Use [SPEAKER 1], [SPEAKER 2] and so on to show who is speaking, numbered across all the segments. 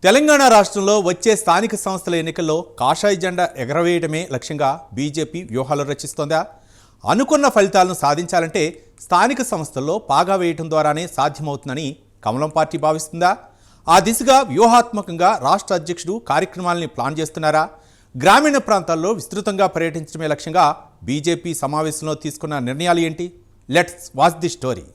[SPEAKER 1] తెలంగాణ రాష్ట్రంలో వచ్చే స్థానిక సంస్థల ఎన్నికల్లో కాషాయ జెండా ఎగరవేయడమే లక్ష్యంగా బీజేపీ వ్యూహాలు రచిస్తోందా? అనుకున్న ఫలితాలను సాధించాలంటే స్థానిక సంస్థల్లో పాగా వేయటం ద్వారానే సాధ్యమవుతుందని కమలం పార్టీ భావిస్తుందా? ఆ దిశగా వ్యూహాత్మకంగా రాష్ట్ర అధ్యక్షుడు కార్యక్రమాలని ప్లాన్ చేస్తున్నారా? గ్రామీణ ప్రాంతాల్లో విస్తృతంగా పర్యటించడమే లక్ష్యంగా బీజేపీ సమావేశంలో తీసుకున్న నిర్ణయాలు ఏంటి? Let's watch the story.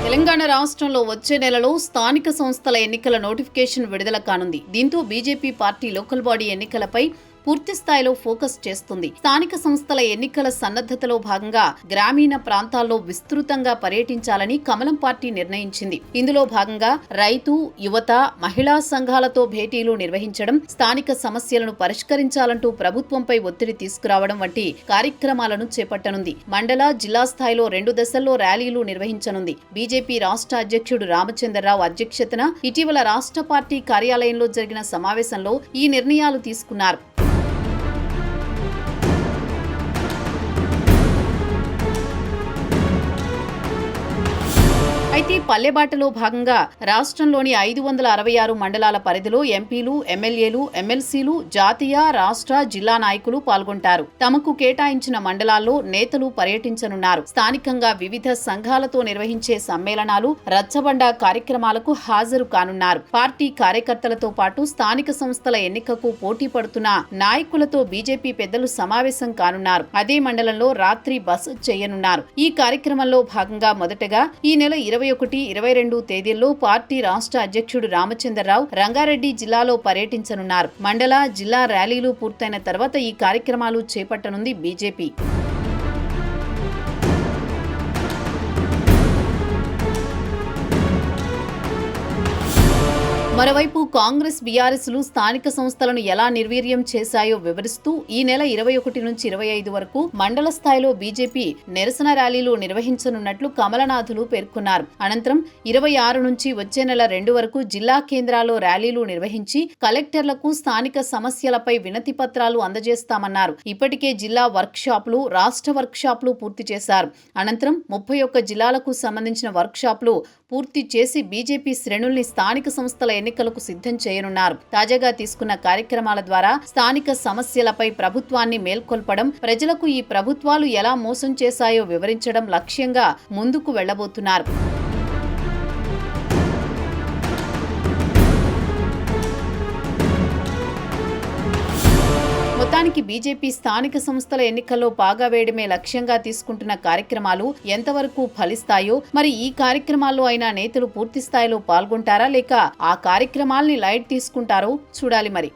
[SPEAKER 2] Telangana రాష్ట్రంలో వచ్చే నెలలో స్థానిక సంస్థల ఎన్నికల నోటిఫికేషన్ విడుదల కానుంది. దీంతో బీజేపీ పార్టీ లోకల్ బాడీ ఎన్నికలపై పూర్తి స్థాయిలో ఫోకస్ చేస్తుంది. స్థానిక సంస్థల ఎన్నికల సన్నద్ధతలో భాగంగా గ్రామీణ ప్రాంతాల్లో విస్తృతంగా పర్యటించాలని కమలం పార్టీ నిర్ణయించింది. ఇందులో భాగంగా రైతు, యువత, మహిళా సంఘాలతో భేటీలు నిర్వహించడం, స్థానిక సమస్యలను పరిష్కరించాలంటూ ప్రభుత్వంపై ఒత్తిడి తీసుకురావడం వంటి కార్యక్రమాలను చేపట్టనుంది. మండల, జిల్లా స్థాయిలో 2 దశల్లో ర్యాలీలు నిర్వహించనుంది. బీజేపీ రాష్ట్ర అధ్యక్షుడు రామచంద్రరావు అధ్యక్షతన ఇటీవల రాష్ట్ర పార్టీ కార్యాలయంలో జరిగిన సమావేశంలో ఈ నిర్ణయాలు తీసుకున్నారు. అయితే పల్లెబాటలో భాగంగా రాష్ట్రంలోని 566 మండలాల పరిధిలో ఎంపీలు, ఎమ్మెల్యేలు, ఎమ్మెల్సీలు, జాతీయ, రాష్ట్ర, జిల్లా నాయకులు పాల్గొంటారు. తమకు కేటాయించిన మండలాల్లో నేతలు పర్యటించనున్నారు. స్థానికంగా వివిధ సంఘాలతో నిర్వహించే సమ్మేళనాలు, రచ్చబండ కార్యక్రమాలకు హాజరు కానున్నారు. పార్టీ కార్యకర్తలతో పాటు స్థానిక సంస్థల ఎన్నికకు పోటీ పడుతున్న నాయకులతో బీజేపీ పెద్దలు సమావేశం కానున్నారు. అదే మండలంలో రాత్రి బస చేయనున్నారు. ఈ కార్యక్రమంలో భాగంగా మొదటగా ఈ నెల 21, 22 తేదీల్లో పార్టీ రాష్ట్ర అధ్యక్షుడు రామచంద్రరావు రంగారెడ్డి జిల్లాలో పర్యటించనున్నారు. మండల, జిల్లా ర్యాలీలు పూర్తయిన తర్వాత ఈ కార్యక్రమాలు చేపట్టనుంది బీజేపీ. మరోవైపు కాంగ్రెస్, బీఆర్ఎస్లు స్థానిక సంస్థలను ఎలా నిర్వీర్యం చేశాయో వివరిస్తూ ఈ నెల 21 నుంచి 25 వరకు మండల స్థాయిలో బీజేపీ నిరసన ర్యాలీలు నిర్వహించనున్నట్లు కమలనాథులు పేర్కొన్నారు. అనంతరం 26 నుంచి వచ్చే నెల 2 వరకు జిల్లా కేంద్రాల్లో ర్యాలీలు నిర్వహించి కలెక్టర్లకు స్థానిక సమస్యలపై వినతి పత్రాలు అందజేస్తామన్నారు. ఇప్పటికే జిల్లా వర్క్షాపులు, రాష్ట్ర వర్క్షాపులు పూర్తి చేశారు. అనంతరం 31 జిల్లాలకు సంబంధించిన వర్క్షాపులు పూర్తి చేసి బీజేపీ శ్రేణుల్ని స్థానిక సంస్థల ఎన్నికలకు సిద్ధం చేయనున్నారు. తాజాగా తీసుకున్న కార్యక్రమాల ద్వారా స్థానిక సమస్యలపై ప్రభుత్వాన్ని మేల్కొల్పడం, ప్రజలకు ఈ ప్రభుత్వాలు ఎలా మోసం చేశాయో వివరించడం లక్ష్యంగా ముందుకు వెళ్లబోతున్నారు. మొత్తానికి బీజేపీ స్థానిక సంస్థల ఎన్నికల్లో పాగా వేయడమే లక్ష్యంగా తీసుకుంటున్న కార్యక్రమాలు ఎంతవరకు ఫలిస్తాయో, మరి ఈ కార్యక్రమాల్లో అయినా నేతలు పూర్తి స్థాయిలో పాల్గొంటారా లేక ఆ కార్యక్రమాల్ని లైట్ తీసుకుంటారో చూడాలి మరి.